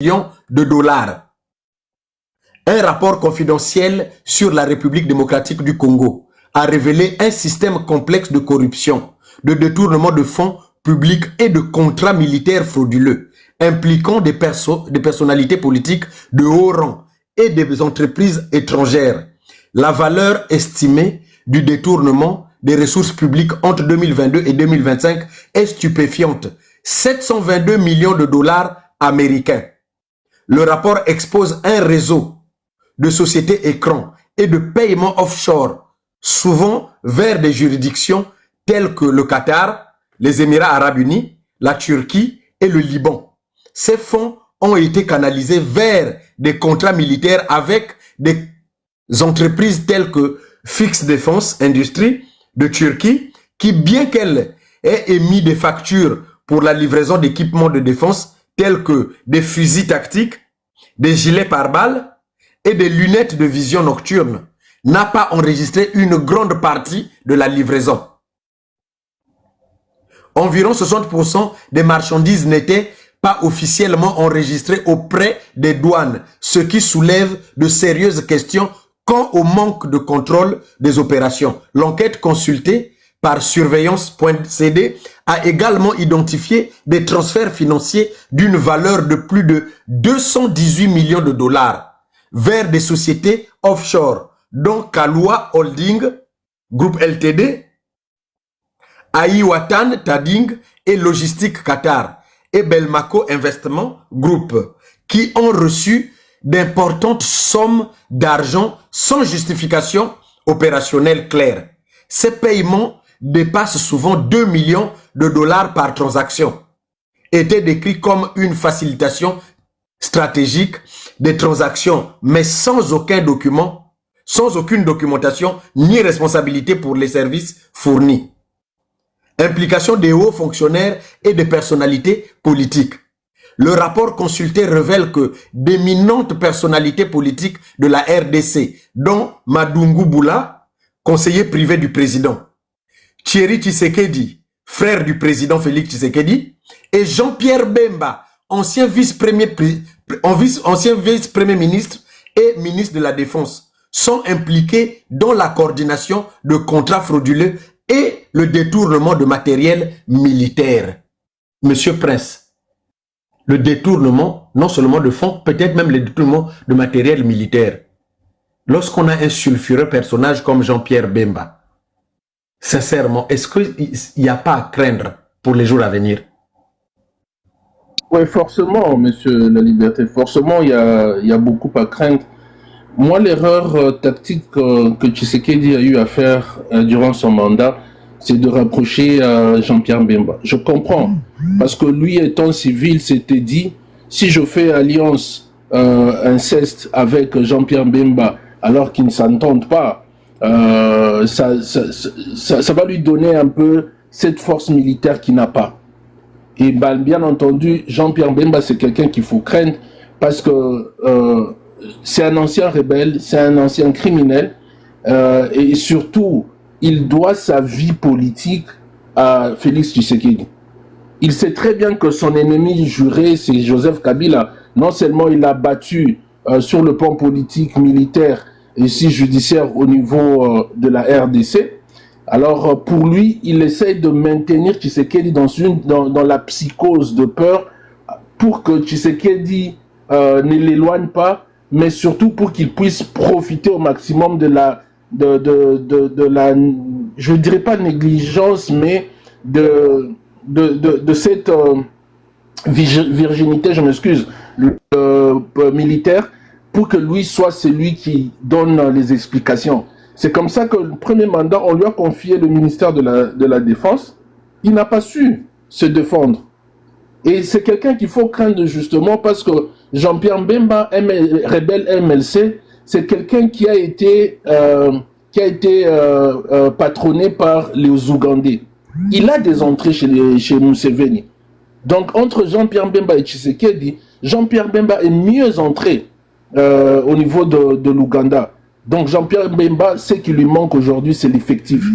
millions de dollars. Un rapport confidentiel sur la République démocratique du Congo a révélé un système complexe de corruption, de détournement de fonds publics et de contrats militaires frauduleux, impliquant des personnalités politiques de haut rang et des entreprises étrangères. La valeur estimée du détournement des ressources publiques entre 2022 et 2025 est stupéfiante, 722 millions de dollars américains. Le rapport expose un réseau de sociétés écrans et de paiements offshore, souvent vers des juridictions telles que le Qatar, les Émirats arabes unis, la Turquie et le Liban. Ces fonds ont été canalisés vers des contrats militaires avec des entreprises telles que Fix Defense Industries de Turquie, qui, bien qu'elle ait émis des factures pour la livraison d'équipements de défense tels que des fusils tactiques, des gilets pare-balles et des lunettes de vision nocturne, n'a pas enregistré une grande partie de la livraison. Environ 60% des marchandises n'étaient pas officiellement enregistrées auprès des douanes, ce qui soulève de sérieuses questions quant au manque de contrôle des opérations. L'enquête consultée par surveillance.cd a également identifié des transferts financiers d'une valeur de plus de 218 millions de dollars vers des sociétés offshore, dont Kalua Holding, Groupe LTD, Aiwatan Tading et Logistique Qatar et Belmaco Investment Group, qui ont reçu d'importantes sommes d'argent sans justification opérationnelle claire. Ces paiements dépassent souvent 2 millions de dollars par transaction, étaient décrits comme une facilitation stratégique des transactions, mais sans aucune documentation ni responsabilité pour les services fournis. Implication des hauts fonctionnaires et des personnalités politiques. Le rapport consulté révèle que d'éminentes personnalités politiques de la RDC, dont Madungu Bula, conseiller privé du président, Thierry Tshisekedi, frère du président Félix Tshisekedi, et Jean-Pierre Bemba, ancien vice-premier ministre et ministre de la Défense, sont impliqués dans la coordination de contrats frauduleux et le détournement de matériel militaire. Monsieur Prince, le détournement, non seulement de fonds, peut-être même le détournement de matériel militaire. Lorsqu'on a un sulfureux personnage comme Jean-Pierre Bemba, sincèrement, est-ce qu'il n'y a pas à craindre pour les jours à venir? Oui, forcément, monsieur La Liberté, forcément, il y a beaucoup à craindre. Moi, l'erreur tactique que Tshisekedi a eu à faire durant son mandat, c'est de rapprocher Jean-Pierre Bemba. Je comprends, parce que lui, étant civil, s'était dit, si je fais alliance inceste avec Jean-Pierre Bemba, alors qu'ils ne s'entendent pas, ça va lui donner un peu cette force militaire qu'il n'a pas. Et bien entendu, Jean-Pierre Bemba, c'est quelqu'un qu'il faut craindre, parce que c'est un ancien rebelle, c'est un ancien criminel, et surtout, il doit sa vie politique à Félix Tshisekedi. Il sait très bien que son ennemi juré, c'est Joseph Kabila. Non seulement il l'a battu sur le plan politique, militaire et aussi judiciaire au niveau de la RDC, alors pour lui, il essaie de maintenir Tshisekedi dans la psychose de peur pour que Tshisekedi ne l'éloigne pas, mais surtout pour qu'il puisse profiter au maximum de la, je ne dirais pas négligence, mais de cette virginité, je m'excuse, militaire, pour que lui soit celui qui donne les explications. C'est comme ça que le premier mandat, on lui a confié le ministère de la Défense. Il n'a pas su se défendre. Et c'est quelqu'un qu'il faut craindre justement parce que Jean-Pierre Bemba, rebelle MLC, c'est quelqu'un qui a été patronné par les Ougandais. Il a des entrées chez Museveni. Donc entre Jean-Pierre Bemba et Tshisekedi, Jean-Pierre Bemba est mieux entré au niveau de l'Ouganda. Donc Jean-Pierre Bemba, ce qui lui manque aujourd'hui, c'est l'effectif.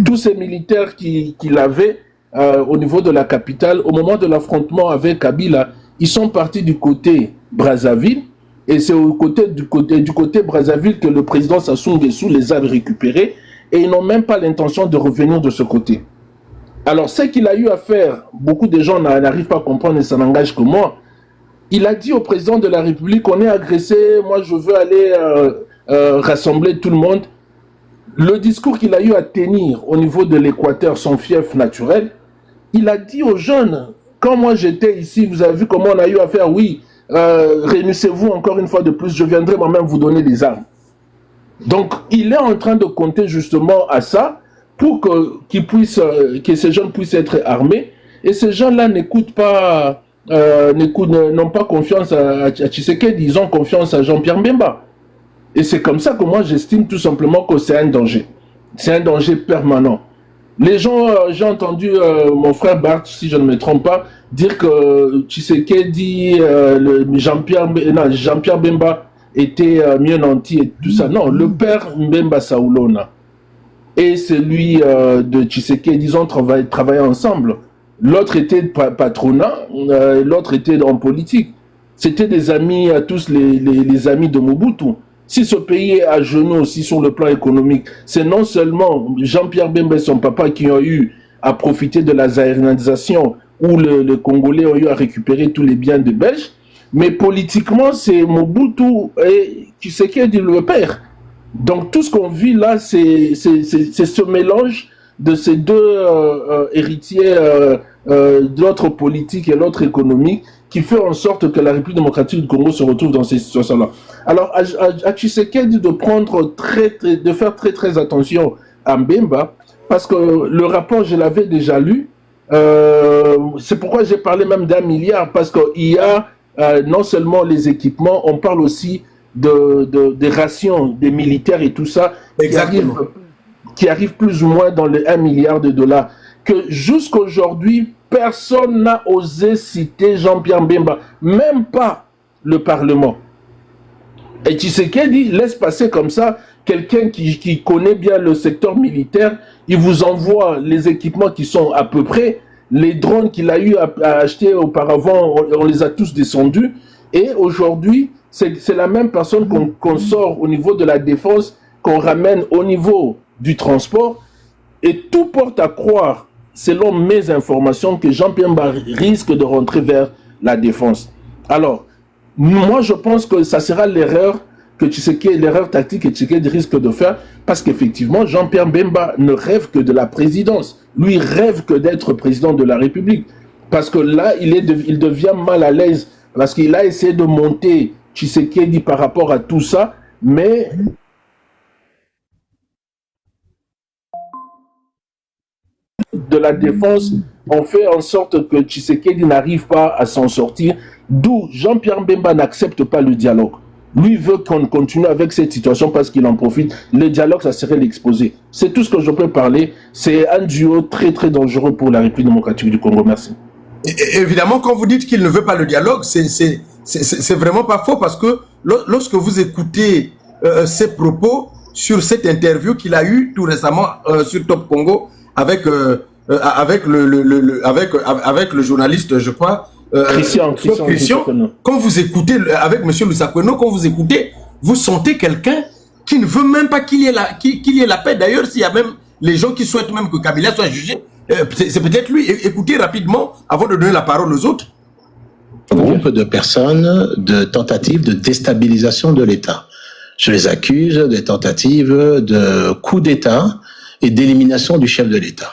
Tous ces militaires qu'il avait au niveau de la capitale, au moment de l'affrontement avec Kabila, ils sont partis du côté Brazzaville. Et c'est du côté Brazzaville que le président Sassou Nguesso les a récupérés. Et ils n'ont même pas l'intention de revenir de ce côté. Alors, ce qu'il a eu à faire, beaucoup de gens n'arrivent pas à comprendre et ça n'engage que moi. Il a dit au président de la République, on est agressé, moi je veux aller rassembler tout le monde. Le discours qu'il a eu à tenir au niveau de l'Équateur, son fief naturel, il a dit aux jeunes, quand moi j'étais ici, vous avez vu comment on a eu à faire, oui, réunissez-vous encore une fois de plus, je viendrai moi-même vous donner des armes. Donc, il est en train de compter justement à ça pour que ces jeunes puissent être armés. Et ces gens-là n'écoutent pas, n'ont pas confiance à Tshisekedi, ils ont confiance à Jean-Pierre Mbemba. Et c'est comme ça que moi j'estime tout simplement que c'est un danger. C'est un danger permanent. Les gens, j'ai entendu mon frère Bart, si je ne me trompe pas, dire que Tshisekedi, Jean-Pierre Mbemba était mieux nanti et tout ça. Non, le père Mbemba Saoulona et celui de Tshisekedi, ils ont travaillé ensemble. L'autre était patronat, l'autre était en politique. C'était des amis, tous les amis de Mobutu. Si ce pays est à genoux aussi sur le plan économique, c'est non seulement Jean-Pierre Bemba et son papa qui ont eu à profiter de la zaïrianisation où le Congolais ont eu à récupérer tous les biens de Belges, mais politiquement, c'est Mobutu et Tshisekedi le père. Donc tout ce qu'on vit là, c'est ce mélange de ces deux héritiers, l'autre politique et l'autre économique, qui fait en sorte que la République démocratique du Congo se retrouve dans ces situations-là. Alors, à Tshisekedi de faire très très attention à Mbemba, parce que le rapport, je l'avais déjà lu, c'est pourquoi j'ai parlé même d'1 milliard, parce qu'il y a non seulement les équipements, on parle aussi des rations des militaires et tout ça, qui arrivent plus ou moins dans les 1 milliard de dollars, que jusqu'aujourd'hui, personne n'a osé citer Jean-Pierre Mbemba, même pas le Parlement. Et Tshisekedi laisse passer comme ça quelqu'un qui connaît bien le secteur militaire, il vous envoie les équipements qui sont à peu près, les drones qu'il a eu à acheter auparavant, on les a tous descendus, et aujourd'hui, c'est la même personne qu'on sort au niveau de la défense, qu'on ramène au niveau du transport, et tout porte à croire, selon mes informations, que Jean-Pierre Mbemba risque de rentrer vers la défense. Alors, moi je pense que ça sera l'erreur tactique que Tshisekedi risque de faire, parce qu'effectivement, Jean-Pierre Mbemba ne rêve que de la présidence. Lui rêve que d'être président de la République. Parce que là, il devient mal à l'aise, parce qu'il a essayé de monter Tshisekedi par rapport à tout ça, mais de la défense, on fait en sorte que Tshisekedi n'arrive pas à s'en sortir, d'où Jean-Pierre Mbemba n'accepte pas le dialogue. Lui veut qu'on continue avec cette situation parce qu'il en profite. Le dialogue, ça serait l'exposer. C'est tout ce que je peux parler. C'est un duo très très dangereux pour la République démocratique du Congo. Merci. Et évidemment, quand vous dites qu'il ne veut pas le dialogue, c'est vraiment pas faux, parce que lorsque vous écoutez ses propos sur cette interview qu'il a eue tout récemment sur Top Congo avec le journaliste, je crois, Christian, quand vous écoutez avec Monsieur Lusakweno, quand vous écoutez, vous sentez quelqu'un qui ne veut même pas qu'il y ait la paix. D'ailleurs, s'il y a même les gens qui souhaitent même que Kabila soit jugé, c'est peut-être lui. Écoutez rapidement avant de donner la parole aux autres. Groupe de personnes de tentatives de déstabilisation de l'État. Je les accuse de tentatives de coup d'État et d'élimination du chef de l'État.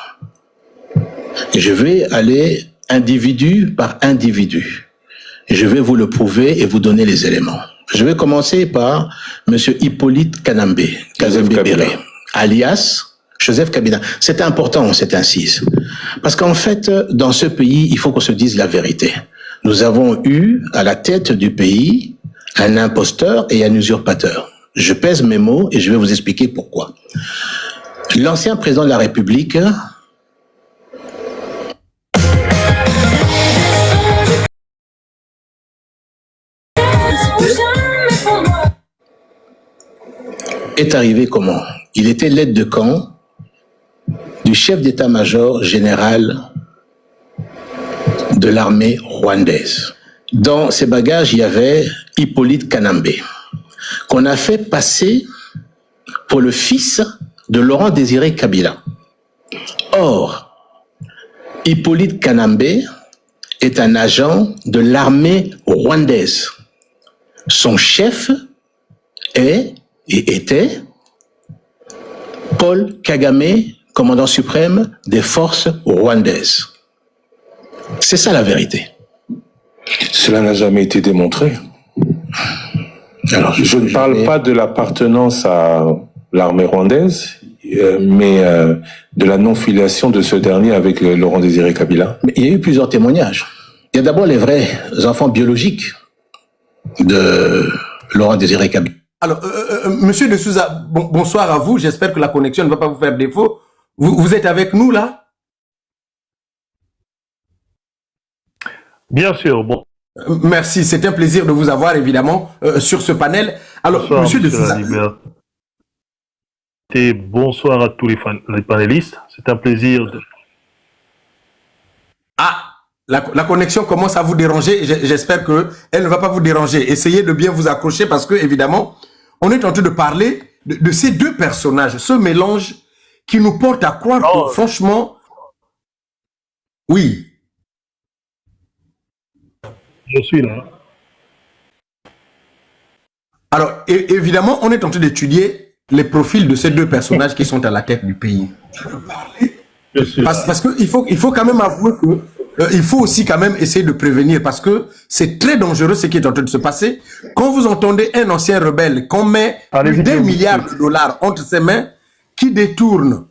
Et je vais aller individu par individu. Et je vais vous le prouver et vous donner les éléments. Je vais commencer par Monsieur Hippolyte Kanambe, Kazembe-Béré, alias Joseph Kabila. C'est important, cette incise. Parce qu'en fait, dans ce pays, il faut qu'on se dise la vérité. Nous avons eu à la tête du pays un imposteur et un usurpateur. Je pèse mes mots et je vais vous expliquer pourquoi. L'ancien président de la République est arrivé comment? Il était l'aide de camp du chef d'état-major général de l'armée rwandaise. Dans ses bagages, il y avait Hippolyte Kanambé, qu'on a fait passer pour le fils de Laurent Désiré Kabila. Or, Hippolyte Kanambé est un agent de l'armée rwandaise. Son chef est et était Paul Kagame, commandant suprême des forces rwandaises. C'est ça la vérité. Cela n'a jamais été démontré. Alors, je ne parle pas de l'appartenance à l'armée rwandaise, mais de la non-filiation de ce dernier avec Laurent Désiré Kabila. Mais il y a eu plusieurs témoignages. Il y a d'abord les vrais enfants biologiques de Laurent Désiré Kabila. Alors, Monsieur de Souza, bonsoir à vous. J'espère que la connexion ne va pas vous faire défaut. Vous êtes avec nous là? Bien sûr, bon. Merci, c'est un plaisir de vous avoir évidemment sur ce panel. Alors, Bonsoir, Monsieur de Souza. Et bonsoir à tous les panélistes. C'est un plaisir de... Ah, la connexion commence à vous déranger. J'espère qu'elle ne va pas vous déranger. Essayez de bien vous accrocher parce que, évidemment, on est en train de parler de ces deux personnages, ce mélange qui nous porte à croire que, franchement, oui. Je suis là. Alors, évidemment, on est en train d'étudier les profils de ces deux personnages qui sont à la tête du pays. Parce qu'il faut quand même avouer que il faut aussi quand même essayer de prévenir parce que c'est très dangereux ce qui est en train de se passer. Quand vous entendez un ancien rebelle qu'on met plus d'1 milliard de dollars entre ses mains, qui détourne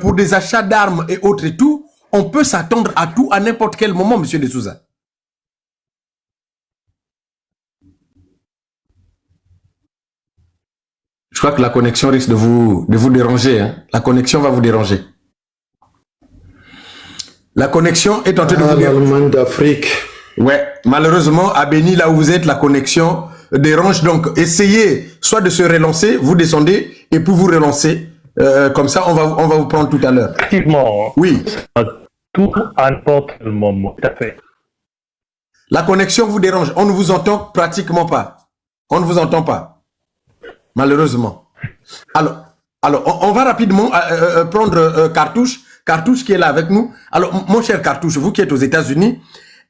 pour des achats d'armes et autres et tout, on peut s'attendre à tout à n'importe quel moment, Monsieur de Souza. Je crois que la connexion risque de vous déranger. Hein. La connexion va vous déranger. La connexion est en train de vous déranger. d'Afrique. Ouais, malheureusement, à Béni, là où vous êtes, la connexion dérange. Donc, essayez soit de se relancer, vous descendez, et puis vous relancez. Comme ça, on va vous prendre tout à l'heure. Effectivement. Oui. Tout à n'importe quel moment. Tout à fait. La connexion vous dérange. On ne vous entend pratiquement pas. On ne vous entend pas. Malheureusement. Alors, on va rapidement prendre Cartouche. Cartouche qui est là avec nous. Alors, mon cher Cartouche, vous qui êtes aux États-Unis,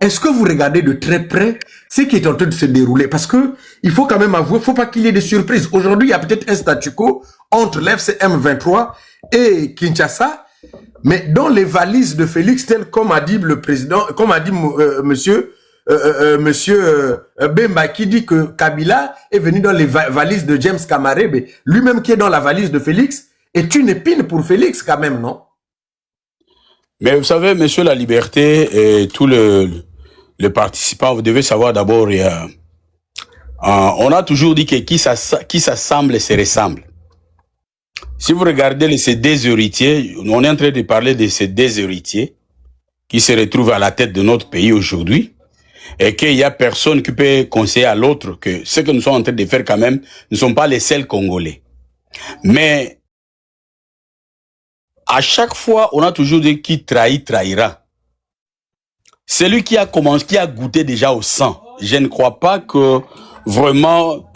est-ce que vous regardez de très près ce qui est en train de se dérouler? Parce que il faut quand même avouer, il ne faut pas qu'il y ait des surprises. Aujourd'hui, il y a peut-être un statu quo entre l'FCM 23 et Kinshasa, mais dans les valises de Félix, tel comme a dit le président, comme a dit monsieur Bemba, qui dit que Kabila est venu dans les valises de James Kamarebe, lui-même qui est dans la valise de Félix, est une épine pour Félix quand même, non? Mais vous savez, monsieur La Liberté et tous les participants, vous devez savoir d'abord, on a toujours dit que qui s'assemble se ressemble. Si vous regardez ces deux héritiers, on est en train de parler de ces deux héritiers qui se retrouvent à la tête de notre pays aujourd'hui et qu'il y a personne qui peut conseiller à l'autre que ce que nous sommes en train de faire quand même ne sont pas les seuls Congolais. Mais à chaque fois, on a toujours dit qui trahit, trahira. Celui qui a commencé, qui a goûté déjà au sang. Je ne crois pas que vraiment,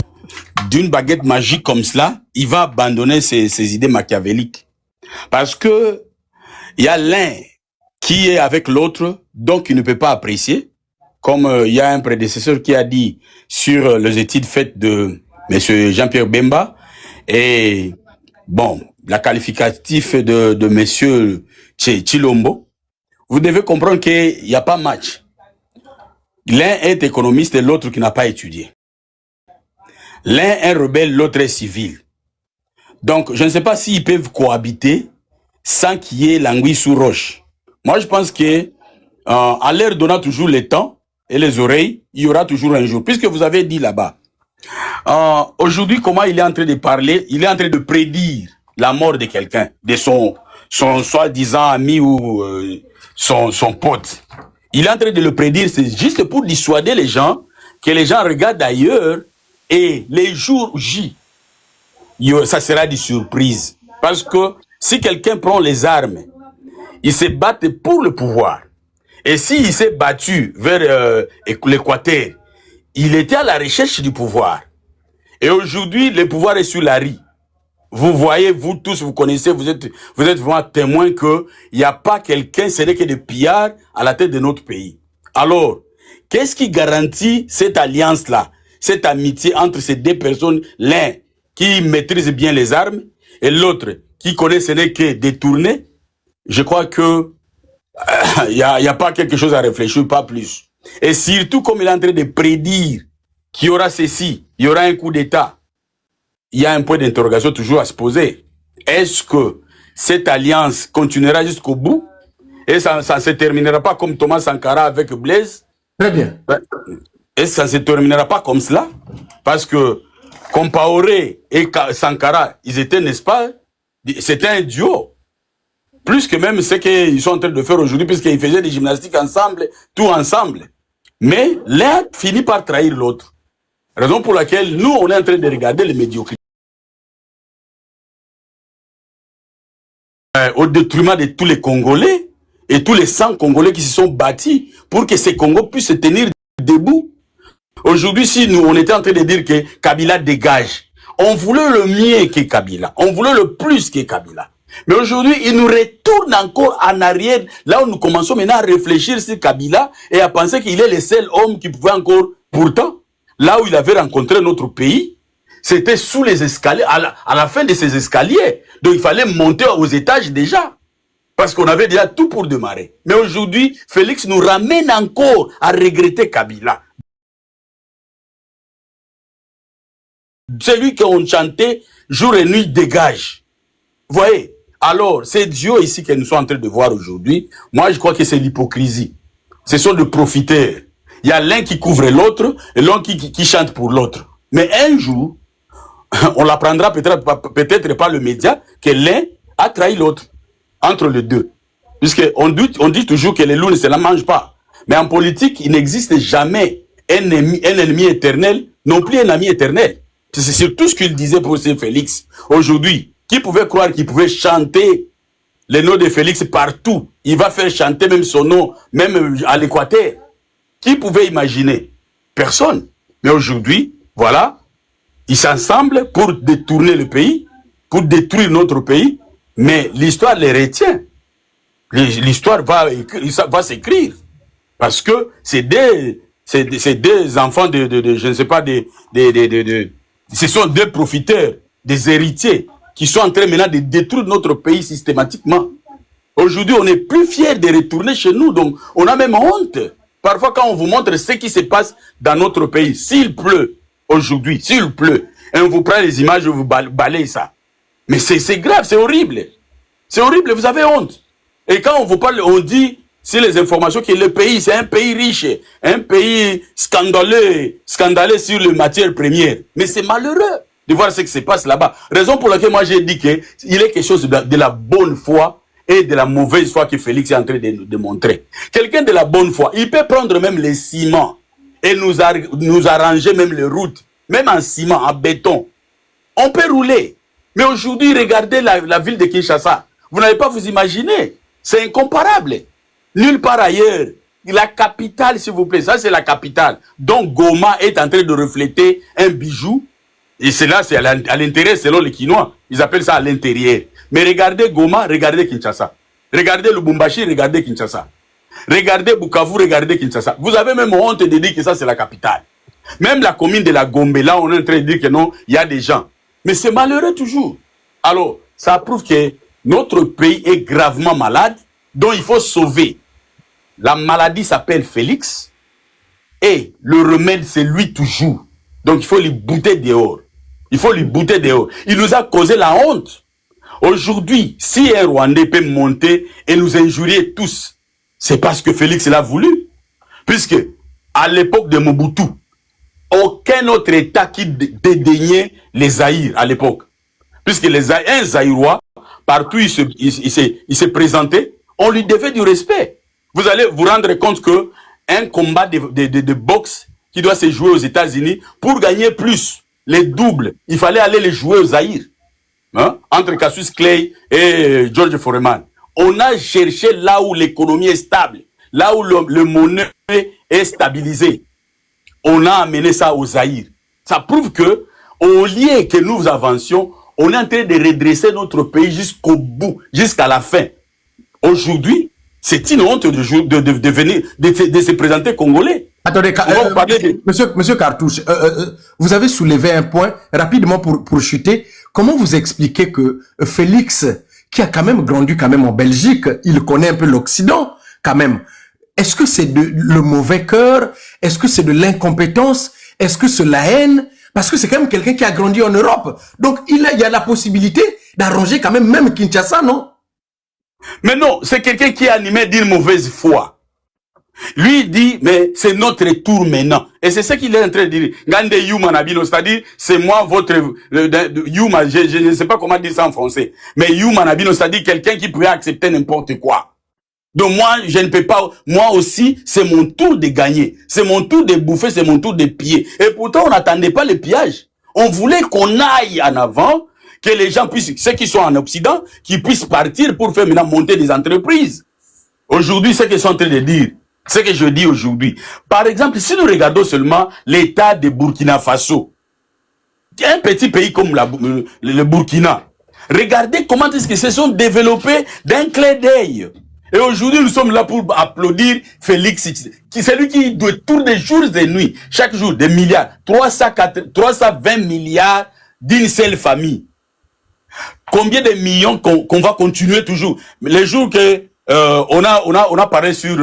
d'une baguette magique comme cela, il va abandonner ses idées machiavéliques. Parce que il y a l'un qui est avec l'autre, donc il ne peut pas apprécier. Comme il y a un prédécesseur qui a dit sur les études faites de M. Jean-Pierre Bemba. Et bon, la qualificatif de M. Chilombo. Vous devez comprendre qu'il n'y a pas match. L'un est économiste et l'autre qui n'a pas étudié. L'un est rebelle, l'autre est civil. Donc, je ne sais pas s'ils peuvent cohabiter sans qu'il y ait l'anguille sous roche. Moi, je pense que à l'air donnant toujours le temps et les oreilles, il y aura toujours un jour. Puisque vous avez dit là-bas, aujourd'hui, comment il est en train de parler? Il est en train de prédire la mort de quelqu'un, de son soi-disant ami ou son pote. Il est en train de le prédire, c'est juste pour dissuader les gens, que les gens regardent ailleurs et les jours J, ça sera des surprises. Parce que si quelqu'un prend les armes, il se bat pour le pouvoir. Et s'il s'est battu vers l'Équateur, il était à la recherche du pouvoir. Et aujourd'hui, le pouvoir est sur la rue. Vous voyez, vous tous, vous connaissez, vous êtes vraiment témoins que il n'y a pas quelqu'un, ce n'est que des pillards à la tête de notre pays. Alors, qu'est-ce qui garantit cette alliance-là, cette amitié entre ces deux personnes, l'un qui maîtrise bien les armes et l'autre qui connaît ce n'est que détourner? Je crois que il y a pas quelque chose à réfléchir, pas plus. Et surtout, comme il est en train de prédire qu'il y aura ceci, il y aura un coup d'État, il y a un point d'interrogation toujours à se poser. Est-ce que cette alliance continuera jusqu'au bout et ça ne se terminera pas comme Thomas Sankara avec Blaise? Très bien. Et ça ne se terminera pas comme cela? Parce que Compaoré et Sankara, ils étaient, n'est-ce pas, c'était un duo. Plus que même ce qu'ils sont en train de faire aujourd'hui, puisqu'ils faisaient des gymnastiques ensemble, tout ensemble. Mais l'un finit par trahir l'autre. Raison pour laquelle nous, on est en train de regarder les médiocrités. Au détriment de tous les Congolais et tous les 100 Congolais qui se sont bâtis pour que ces Congos puissent se tenir debout. Aujourd'hui, si nous, on était en train de dire que Kabila dégage, on voulait le mieux que Kabila, on voulait le plus que Kabila. Mais aujourd'hui, il nous retourne encore en arrière, là où nous commençons maintenant à réfléchir sur Kabila et à penser qu'il est le seul homme qui pouvait encore, pourtant, là où il avait rencontré notre pays, c'était sous les escaliers, à la fin de ces escaliers. Donc il fallait monter aux étages déjà. Parce qu'on avait déjà tout pour démarrer. Mais aujourd'hui, Félix nous ramène encore à regretter Kabila. Celui qu'on chantait jour et nuit dégage. Vous voyez? Alors, c'est Dieu ici que nous sommes en train de voir aujourd'hui. Moi, je crois que c'est l'hypocrisie. Ce sont des profiteurs. Il y a l'un qui couvre l'autre et l'autre qui chante pour l'autre. Mais un jour, on l'apprendra peut-être pas le média que l'un a trahi l'autre entre les deux. Puisqu'on dit toujours que les loups ne se la mangent pas. Mais en politique, il n'existe jamais un ennemi éternel, non plus un ami éternel. C'est tout ce qu'il disait pour ce Félix. Aujourd'hui, qui pouvait croire qu'il pouvait chanter le nom de Félix partout? Il va faire chanter même son nom, même à l'Équateur. Qui pouvait imaginer? Personne. Mais aujourd'hui, voilà, ils s'assemblent pour détourner le pays, pour détruire notre pays, mais l'histoire les retient. L'histoire va s'écrire. Parce que c'est des enfants je ne sais pas, ce sont des profiteurs, des héritiers, qui sont en train maintenant de détruire notre pays systématiquement. Aujourd'hui, on n'est plus fiers de retourner chez nous, donc on a même honte. Parfois, quand on vous montre ce qui se passe dans notre pays, s'il pleut, aujourd'hui, s'il pleut, et on vous prend les images, vous balayez ça. Mais c'est grave, c'est horrible. C'est horrible, vous avez honte. Et quand on vous parle, on dit, c'est les informations que le pays, c'est un pays riche, un pays scandaleux sur les matières premières. Mais c'est malheureux de voir ce qui se passe là-bas. Raison pour laquelle moi j'ai dit qu'il est quelque chose de la bonne foi et de la mauvaise foi que Félix est en train de montrer. Quelqu'un de la bonne foi, il peut prendre même les ciments et nous arranger même les routes, même en ciment, en béton. On peut rouler. Mais aujourd'hui, regardez la ville de Kinshasa. Vous n'avez pas vous imaginer. C'est incomparable. Nulle part ailleurs. La capitale, s'il vous plaît, ça c'est la capitale. Donc Goma est en train de refléter un bijou. Et cela, c'est à l'intérieur, selon les Quinois. Ils appellent ça à l'intérieur. Mais regardez Goma, regardez Kinshasa. Regardez Lubumbashi, regardez Kinshasa. Regardez Bukavu, regardez Kinshasa. Vous avez même honte de dire que ça c'est la capitale. Même la commune de la Gombe, là, on est en train de dire que non, il y a des gens. Mais c'est malheureux toujours. Alors, ça prouve que notre pays est gravement malade, dont il faut sauver. La maladie s'appelle Félix, et le remède, c'est lui toujours. Donc, il faut lui bouter dehors. Il faut lui bouter dehors. Il nous a causé la honte. Aujourd'hui, si un Rwandais peut monter et nous injurier tous, c'est parce que Félix l'a voulu. Puisque, à l'époque de Mobutu, aucun autre État qui dédaignait les Zaïre à l'époque. Puisque un Zaïrois, partout il se présentait, on lui devait du respect. Vous allez vous rendre compte que un combat de boxe qui doit se jouer aux États-Unis, pour gagner plus, les doubles, il fallait aller les jouer aux Zaïre. Hein? Entre Cassius Clay et George Foreman. On a cherché là où l'économie est stable. là où le monnaie est stabilisé, on a amené ça au Zaïre. Ça prouve que, au lieu que nous avancions, on est en train de redresser notre pays jusqu'au bout, jusqu'à la fin. Aujourd'hui, c'est une honte de venir, de se présenter congolais. Attendez, monsieur Cartouche, vous avez soulevé un point rapidement pour chuter. Comment vous expliquez que Félix, qui a quand même grandi quand même en Belgique, il connaît un peu l'Occident quand même. Est-ce que c'est le mauvais cœur? Est-ce que c'est de l'incompétence? Est-ce que c'est la haine? Parce que c'est quand même quelqu'un qui a grandi en Europe. Donc il y a la possibilité d'arranger quand même Kinshasa, non? Mais non, c'est quelqu'un qui est animé d'une mauvaise foi. Lui dit, mais c'est notre tour maintenant. Et c'est ce qu'il est en train de dire. Gande Yuma Nabino, c'est-à-dire, c'est moi votre Yuma, je ne sais pas comment dire ça en français. Mais Yuma Nabino, c'est-à-dire quelqu'un qui peut accepter n'importe quoi. Donc moi, je ne peux pas, moi aussi, c'est mon tour de gagner. C'est mon tour de bouffer, c'est mon tour de piller. Et pourtant, on n'attendait pas le pillage. On voulait qu'on aille en avant, que les gens puissent, ceux qui sont en Occident, qui puissent partir pour faire maintenant monter des entreprises. Aujourd'hui, c'est ce qu'ils sont en train de dire. Ce que je dis aujourd'hui. Par exemple, si nous regardons seulement l'état de Burkina Faso, un petit pays comme le Burkina, regardez comment est-ce qu'ils se sont développés d'un clin d'œil. Et aujourd'hui, nous sommes là pour applaudir Félix, qui c'est lui qui doit tourner des jours et nuits, chaque jour, des milliards, 320 milliards d'une seule famille. Combien de millions qu'on va continuer toujours? Les jours que on a parlé sur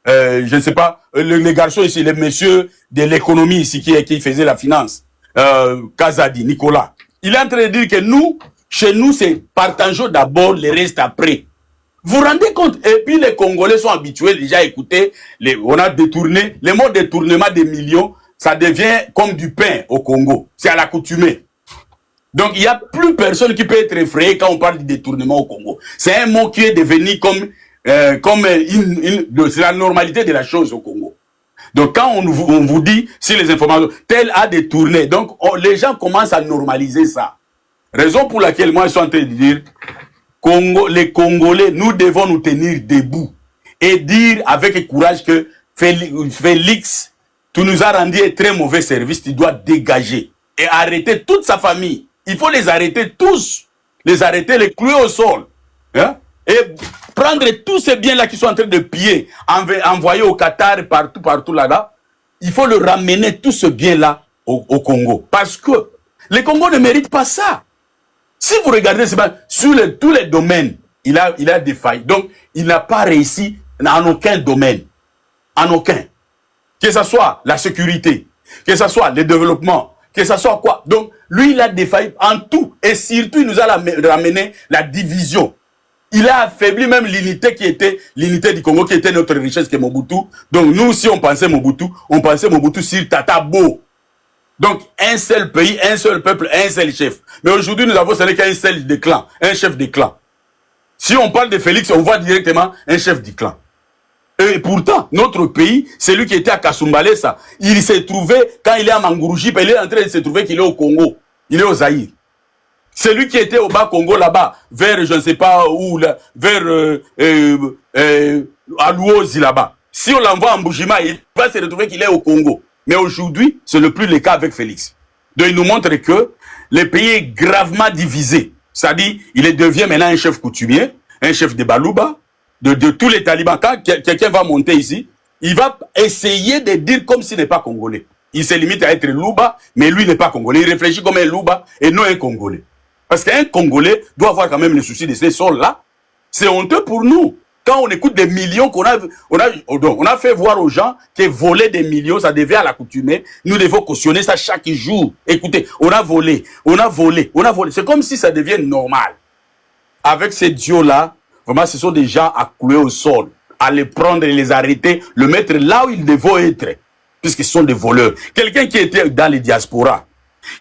je ne sais pas, les garçons ici, les messieurs de l'économie ici qui faisaient la finance, Kazadi, Nicolas. Il est en train de dire que nous, chez nous, c'est partageons d'abord, le reste après. Vous vous rendez compte? Et puis les Congolais sont habitués déjà à écouter, on a détourné, les mots détournement des millions, ça devient comme du pain au Congo. C'est à l'accoutumée. Donc il n'y a plus personne qui peut être effrayé quand on parle de détournement au Congo. C'est un mot qui est devenu comme c'est la normalité de la chose au Congo. Donc quand on vous dit, si les informations, tel a détourné, donc les gens commencent à normaliser ça. Raison pour laquelle moi je suis en train de dire, les Congolais, nous devons nous tenir debout et dire avec courage que Félix, tu nous as rendu un très mauvais service, tu dois dégager et arrêter toute sa famille. Il faut les arrêter tous, les arrêter, les clouer au sol. Hein? Et prendre tous ces biens-là qui sont en train de piller, envoyer au Qatar, partout là-bas, il faut le ramener tout ce bien-là au Congo. Parce que le Congo ne mérite pas ça. Si vous regardez, sur tous les domaines, il a des failles. Donc, il n'a pas réussi en aucun domaine. En aucun. Que ce soit la sécurité, que ce soit le développement, que ce soit quoi. Donc, lui, il a des failles en tout. Et surtout, il nous a ramené la division. Il a affaibli même l'unité qui était l'unité du Congo, qui était notre richesse, qui est Mobutu. Donc, nous, si on pensait Mobutu sur Tatabo. Donc, un seul pays, un seul peuple, un seul chef. Mais aujourd'hui, nous avons ce n'est qu'un seul de clan, un chef de clan. Si on parle de Félix, on voit directement un chef du clan. Et pourtant, notre pays, c'est lui qui était à Kasumbalé, ça. Il s'est trouvé, quand il est à Manguruji, il est en train de se trouver qu'il est au Congo. Il est au Zaïre. C'est lui qui était au Bas-Congo, là-bas, vers, je ne sais pas où, là, vers Alouozi, là-bas. Si on l'envoie en Mbujima, il va se retrouver qu'il est au Congo. Mais aujourd'hui, ce n'est plus le cas avec Félix. Donc, il nous montre que le pays est gravement divisé. C'est-à-dire, il devient maintenant un chef coutumier, un chef de Balouba, de tous les talibans. Quand quelqu'un va monter ici, il va essayer de dire comme s'il n'est pas congolais. Il se limite à être Louba, mais lui n'est pas congolais. Il réfléchit comme un Louba et non un Congolais. Parce qu'un Congolais doit avoir quand même le souci de ces sols-là. C'est honteux pour nous. Quand on écoute des millions on a fait voir aux gens que voler des millions, ça devient à l'accoutumée. Nous devons cautionner ça chaque jour. Écoutez, on a volé. C'est comme si ça devient normal. Avec ces dieux-là, vraiment, ce sont des gens à clouer au sol, à les prendre et les arrêter, le mettre là où ils devaient être, puisqu'ils sont des voleurs. Quelqu'un qui était dans les diasporas,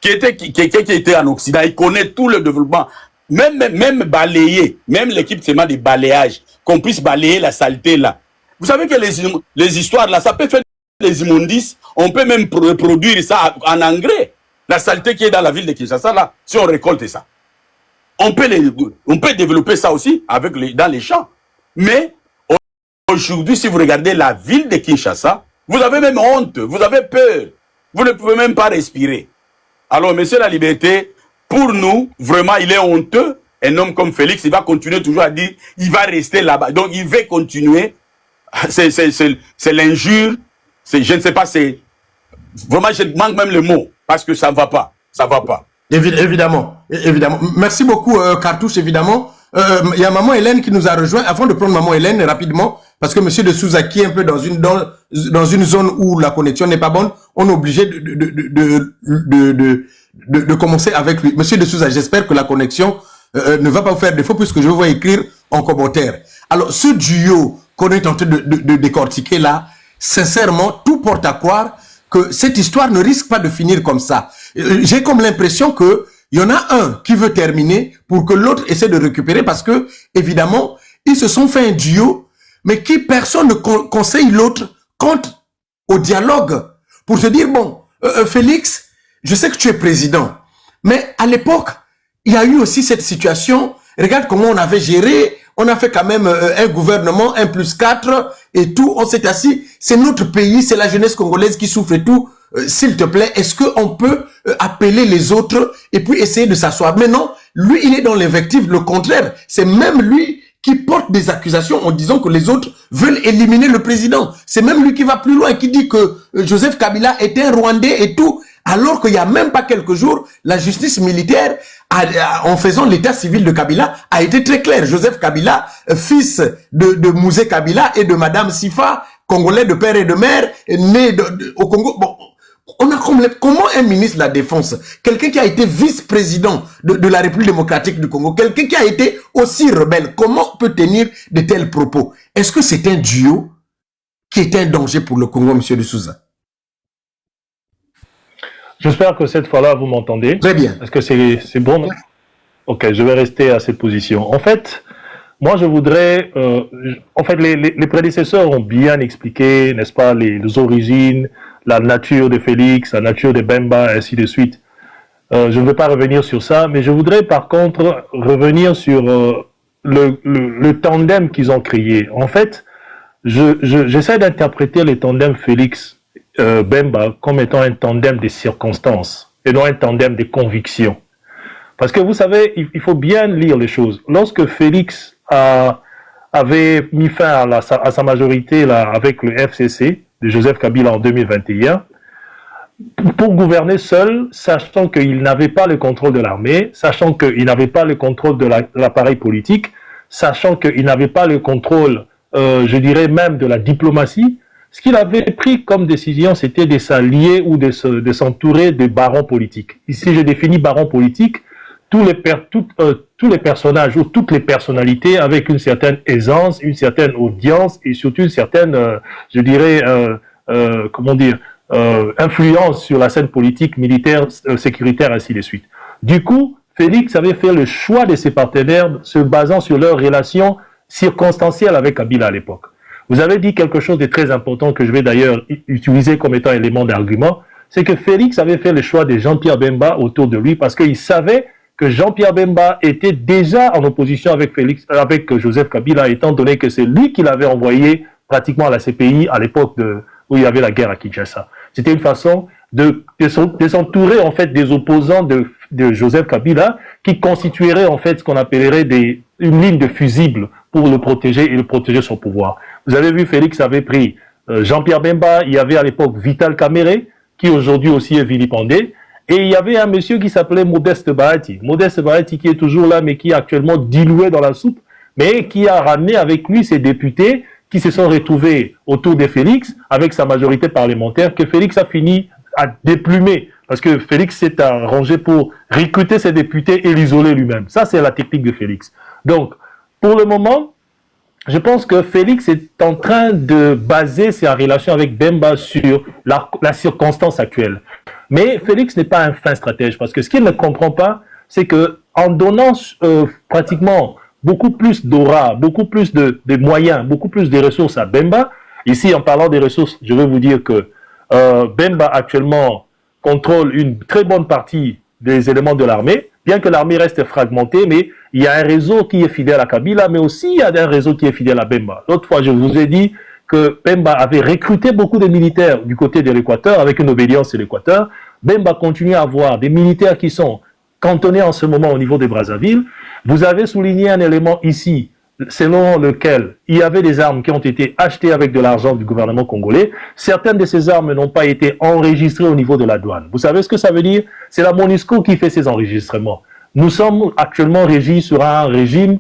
quelqu'un qui était en Occident, il connaît tout le développement. Même balayer, même l'équipe seulement de balayage, qu'on puisse balayer la saleté là. Vous savez que les histoires là, ça peut faire des immondices, on peut même reproduire ça en engrais. La saleté qui est dans la ville de Kinshasa là, si on récolte ça. On peut développer ça aussi dans les champs. Mais Aujourd'hui, si vous regardez la ville de Kinshasa, vous avez même honte, vous avez peur. Vous ne pouvez même pas respirer. Alors, monsieur La Liberté, pour nous, vraiment, il est honteux. Un homme comme Félix, il va continuer toujours à dire, il va rester là-bas. Donc, il va continuer. C'est l'injure. Je ne sais pas, c'est... Vraiment, je manque même le mot. Parce que ça ne va pas. Ça ne va pas. Évidemment. Merci beaucoup, Cartouche, évidemment. Il y a Maman Hélène qui nous a rejoint. Avant de prendre Maman Hélène, rapidement, parce que Monsieur de Souza, qui est un peu dans une zone où la connexion n'est pas bonne, on est obligé de commencer avec lui. Monsieur de Souza, j'espère que la connexion ne va pas vous faire défaut, puisque je vais vous écrire en commentaire. Alors, ce duo qu'on est en train de décortiquer là, sincèrement, tout porte à croire que cette histoire ne risque pas de finir comme ça. J'ai comme l'impression que il y en a un qui veut terminer pour que l'autre essaie de récupérer, parce que, évidemment, ils se sont fait un duo, mais qui personne ne conseille l'autre quant au dialogue pour se dire, bon, Félix, je sais que tu es président, mais à l'époque, il y a eu aussi cette situation. Regarde comment on avait géré. On a fait quand même un gouvernement 1+4 et tout. On s'est assis. C'est notre pays, c'est la jeunesse congolaise qui souffre et tout. S'il te plaît, est-ce qu'on peut appeler les autres et puis essayer de s'asseoir? Mais non, lui, il est dans l'invective. Le contraire, c'est même lui qui porte des accusations en disant que les autres veulent éliminer le président. C'est même lui qui va plus loin, qui dit que Joseph Kabila était un Rwandais et tout. Alors qu'il n'y a même pas quelques jours, la justice militaire, en faisant l'état civil de Kabila, a été très claire. Joseph Kabila, fils de Mouzé Kabila et de Madame Sifa, congolais de père et de mère, né au Congo. Bon, on a comment un ministre de la Défense, quelqu'un qui a été vice-président de la République démocratique du Congo, quelqu'un qui a été aussi rebelle, comment peut tenir de tels propos? Est-ce que c'est un duo qui est un danger pour le Congo, monsieur de Souza? J'espère que cette fois-là, vous m'entendez. Très bien. Est-ce que c'est bon, non? Ok, je vais rester à cette position. En fait, moi, je voudrais... en fait, les prédécesseurs ont bien expliqué, n'est-ce pas, les origines, la nature de Félix, la nature de Bemba, ainsi de suite. Je ne veux pas revenir sur ça, mais je voudrais par contre revenir sur le tandem qu'ils ont créé. En fait, j'essaie d'interpréter le tandem Félix Bemba comme étant un tandem de circonstances et non un tandem de convictions. Parce que vous savez, il faut bien lire les choses. Lorsque Félix avait mis fin à sa majorité là, avec le FCC de Joseph Kabila en 2021, pour gouverner seul, sachant qu'il n'avait pas le contrôle de l'armée, sachant qu'il n'avait pas le contrôle de l'appareil politique, sachant qu'il n'avait pas le contrôle, je dirais même de la diplomatie, ce qu'il avait pris comme décision, c'était de s'allier ou de s'entourer des barons politiques. Ici, je définis barons politiques, tous les personnages ou toutes les personnalités avec une certaine aisance, une certaine audience et surtout une certaine, je dirais, comment dire, influence sur la scène politique, militaire, sécuritaire, ainsi de suite. Du coup, Félix avait fait le choix de ses partenaires se basant sur leurs relations circonstancielles avec Kabila à l'époque. Vous avez dit quelque chose de très important que je vais d'ailleurs utiliser comme étant élément d'argument, c'est que Félix avait fait le choix de Jean-Pierre Bemba autour de lui parce qu'il savait que Jean-Pierre Bemba était déjà en opposition avec Joseph Kabila, étant donné que c'est lui qui l'avait envoyé pratiquement à la CPI à l'époque où il y avait la guerre à Kinshasa. C'était une façon de s'entourer en fait des opposants de Joseph Kabila qui constitueraient en fait ce qu'on appellerait une ligne de fusibles pour le protéger et le protéger son pouvoir. Vous avez vu, Félix avait pris Jean-Pierre Bemba, il y avait à l'époque Vital Kamerhe, qui aujourd'hui aussi est vilipendé, et il y avait un monsieur qui s'appelait Modeste Bahati. Modeste Bahati qui est toujours là, mais qui est actuellement dilué dans la soupe, mais qui a ramené avec lui ses députés qui se sont retrouvés autour de Félix, avec sa majorité parlementaire, que Félix a fini à déplumer, parce que Félix s'est arrangé pour recruter ses députés et l'isoler lui-même. Ça, c'est la technique de Félix. Donc, pour le moment, je pense que Félix est en train de baser sa relation avec Bemba sur la circonstance actuelle. Mais Félix n'est pas un fin stratège, parce que ce qu'il ne comprend pas, c'est que en donnant pratiquement beaucoup plus d'aura, beaucoup plus de moyens, beaucoup plus de ressources à Bemba, ici en parlant des ressources, je veux vous dire que Bemba actuellement contrôle une très bonne partie des éléments de l'armée, bien que l'armée reste fragmentée, mais il y a un réseau qui est fidèle à Kabila, mais aussi il y a un réseau qui est fidèle à Bemba. L'autre fois, je vous ai dit que Bemba avait recruté beaucoup de militaires du côté de l'Équateur, avec une obédience de l'Équateur. Bemba continue à avoir des militaires qui sont cantonnés en ce moment au niveau de Brazzaville. Vous avez souligné un élément ici, selon lequel il y avait des armes qui ont été achetées avec de l'argent du gouvernement congolais. Certaines de ces armes n'ont pas été enregistrées au niveau de la douane. Vous savez ce que ça veut dire? C'est la MONUSCO qui fait ces enregistrements. Nous sommes actuellement régis sous un régime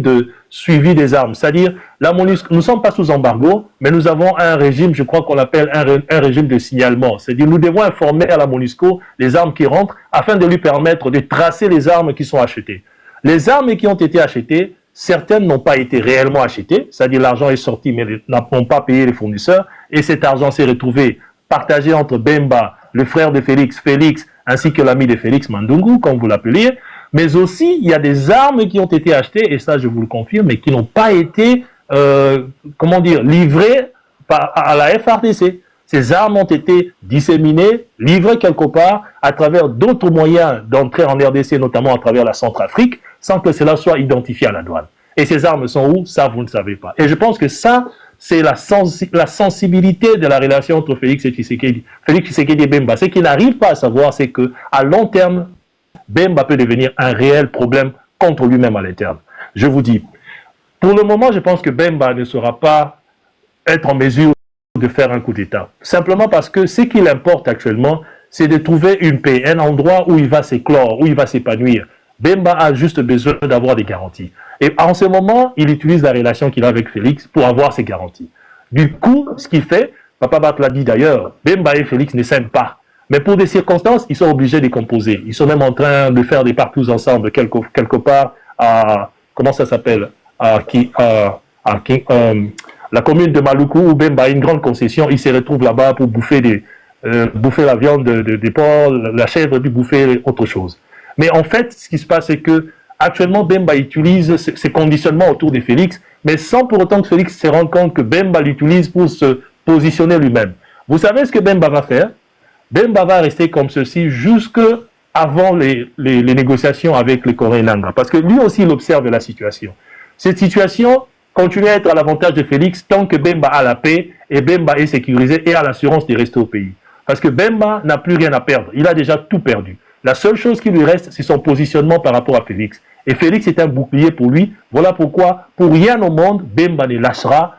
de suivi des armes. C'est-à-dire, la MONUSCO, nous ne sommes pas sous embargo, mais nous avons un régime, je crois qu'on appelle un régime de signalement. C'est-à-dire, nous devons informer à la MONUSCO les armes qui rentrent afin de lui permettre de tracer les armes qui sont achetées. Les armes qui ont été achetées, certaines n'ont pas été réellement achetées, c'est-à-dire l'argent est sorti mais n'ont pas payé les fournisseurs, et cet argent s'est retrouvé partagé entre Bemba, le frère de Félix, ainsi que l'ami de Félix Mandungu, comme vous l'appeliez, mais aussi il y a des armes qui ont été achetées, et ça je vous le confirme, mais qui n'ont pas été, livrées à la FRDC. Ces armes ont été disséminées, livrées quelque part, à travers d'autres moyens d'entrer en RDC, notamment à travers la Centrafrique, sans que cela soit identifié à la douane. Et ces armes sont où? Ça, vous ne savez pas. Et je pense que ça, c'est la sensibilité de la relation entre Félix Tshisekedi et Bemba. Ce qu'il n'arrive pas à savoir, c'est que à long terme, Bemba peut devenir un réel problème contre lui-même à l'interne. Je vous dis, pour le moment, je pense que Bemba ne saura pas être en mesure de faire un coup d'État. Simplement parce que ce qu'il importe actuellement, c'est de trouver une paix, un endroit où il va s'éclore, où il va s'épanouir. Bemba a juste besoin d'avoir des garanties. Et en ce moment, il utilise la relation qu'il a avec Félix pour avoir ces garanties. Du coup, ce qu'il fait, Papa Bat l'a dit d'ailleurs, Bemba et Félix ne s'aiment pas. Mais pour des circonstances, ils sont obligés de composer. Ils sont même en train de faire des parcours ensemble, quelque part à, comment ça s'appelle, la commune de Maluku, où Bemba a une grande concession. Il se retrouve là-bas pour bouffer la viande des porcs, la chèvre, puis bouffer autre chose. Mais en fait, ce qui se passe, c'est que actuellement, Bemba utilise ces conditionnements autour de Félix, mais sans pour autant que Félix se rende compte que Bemba l'utilise pour se positionner lui-même. Vous savez ce que Bemba va faire? Bemba va rester comme ceci jusqu'avant les négociations avec le Corée Nanga, parce que lui aussi, il observe la situation. Cette situation continue à être à l'avantage de Félix tant que Bemba a la paix et Bemba est sécurisé et a l'assurance de rester au pays. Parce que Bemba n'a plus rien à perdre, il a déjà tout perdu. La seule chose qui lui reste, c'est son positionnement par rapport à Félix. Et Félix est un bouclier pour lui. Voilà pourquoi, pour rien au monde, Bemba ne lâchera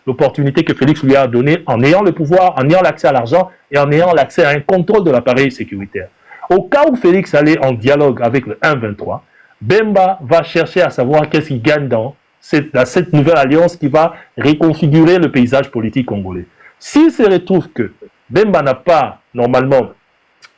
l'opportunité que Félix lui a donnée en ayant le pouvoir, en ayant l'accès à l'argent et en ayant l'accès à un contrôle de l'appareil sécuritaire. Au cas où Félix allait en dialogue avec le 1-23, Bemba va chercher à savoir qu'est-ce qu'il gagne dans cette nouvelle alliance qui va reconfigurer le paysage politique congolais. S'il se retrouve que Bemba n'a pas, normalement,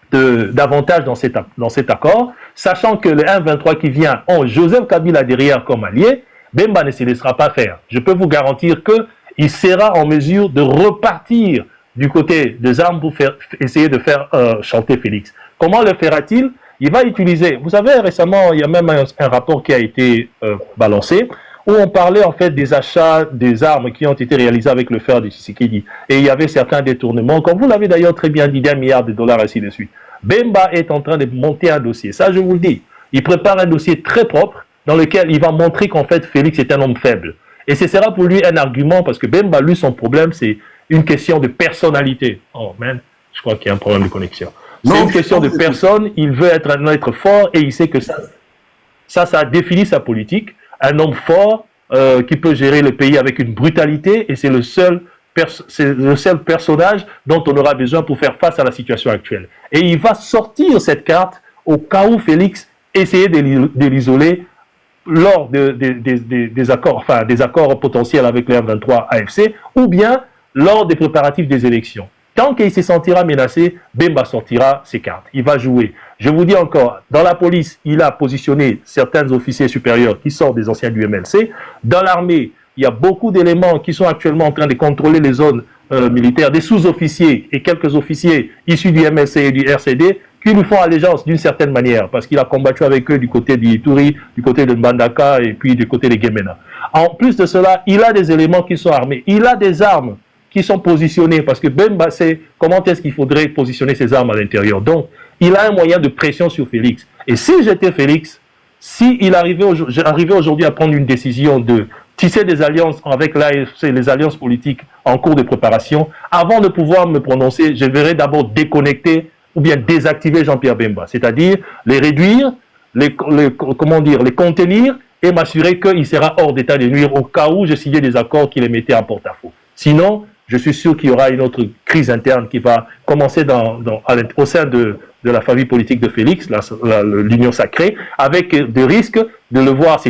d'avantage dans cet accord, sachant que le 1-23 qui vient ont Joseph Kabila derrière comme allié, Bemba ne se laissera pas faire. Je peux vous garantir qu'il sera en mesure de repartir du côté des armes pour essayer de faire chanter Félix. Comment le fera-t-il? Il va utiliser, vous savez, récemment, il y a même un rapport qui a été balancé, où on parlait en fait des achats des armes qui ont été réalisés avec le fer de Tshisekedi. Et il y avait certains détournements, comme vous l'avez d'ailleurs très bien dit, d'1 milliard de dollars, ainsi de suite. Bemba est en train de monter un dossier, ça je vous le dis. Il prépare un dossier très propre, dans lequel il va montrer qu'en fait Félix est un homme faible. Et ce sera pour lui un argument, parce que Bemba, lui, son problème, c'est une question de personnalité. Oh man, je crois qu'il y a un problème de connexion. C'est une question de personne, il veut être un être fort, et il sait que ça définit sa politique. Un homme fort qui peut gérer le pays avec une brutalité, et c'est le seul personnage dont on aura besoin pour faire face à la situation actuelle. Et il va sortir cette carte au cas où Félix essayait de l'isoler lors des accords potentiels avec le M23 AFC, ou bien lors des préparatifs des élections. Tant qu'il se sentira menacé, Bemba sortira ses cartes. Il va jouer. Je vous dis encore, dans la police, il a positionné certains officiers supérieurs qui sortent des anciens du MLC. Dans l'armée, il y a beaucoup d'éléments qui sont actuellement en train de contrôler les zones militaires, des sous-officiers et quelques officiers issus du MLC et du RCD qui lui font allégeance d'une certaine manière, parce qu'il a combattu avec eux du côté du Ituri, du côté de Mbandaka et puis du côté de Gemena. En plus de cela, il a des éléments qui sont armés. Il a des armes qui sont positionnées, parce que Bemba sait comment est-ce qu'il faudrait positionner ces armes à l'intérieur. Donc, il a un moyen de pression sur Félix. Et si j'étais Félix, s'il arrivait aujourd'hui à prendre une décision de tisser des alliances avec l'AFC, les alliances politiques en cours de préparation, avant de pouvoir me prononcer, je verrais d'abord déconnecter ou bien désactiver Jean-Pierre Bemba, c'est-à-dire les réduire, les contenir et m'assurer qu'il sera hors d'état de nuire au cas où je signais des accords qui les mettaient en porte-à-faux. Sinon, je suis sûr qu'il y aura une autre crise interne qui va commencer au sein de la famille politique de Félix, l'union sacrée, avec des risques de le voir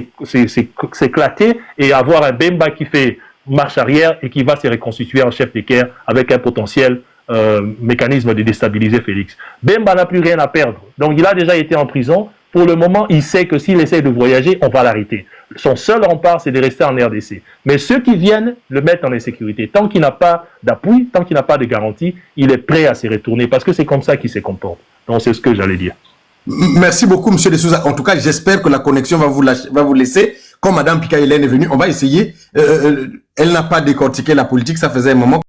s'éclater et avoir un Bemba qui fait marche arrière et qui va se reconstituer en chef d'équerre avec un potentiel mécanisme de déstabiliser Félix. Bemba n'a plus rien à perdre. Donc il a déjà été en prison. Pour le moment, il sait que s'il essaie de voyager, on va l'arrêter. Son seul rempart, c'est de rester en RDC. Mais ceux qui viennent le mettent en insécurité. Tant qu'il n'a pas d'appui, tant qu'il n'a pas de garantie, il est prêt à se retourner parce que c'est comme ça qu'il se comporte. Donc c'est ce que j'allais dire. Merci beaucoup, M. De Souza. En tout cas, j'espère que la connexion va vous laisser. Comme Mme Pika-Hélène est venue, on va essayer. Elle n'a pas décortiqué la politique, ça faisait un moment.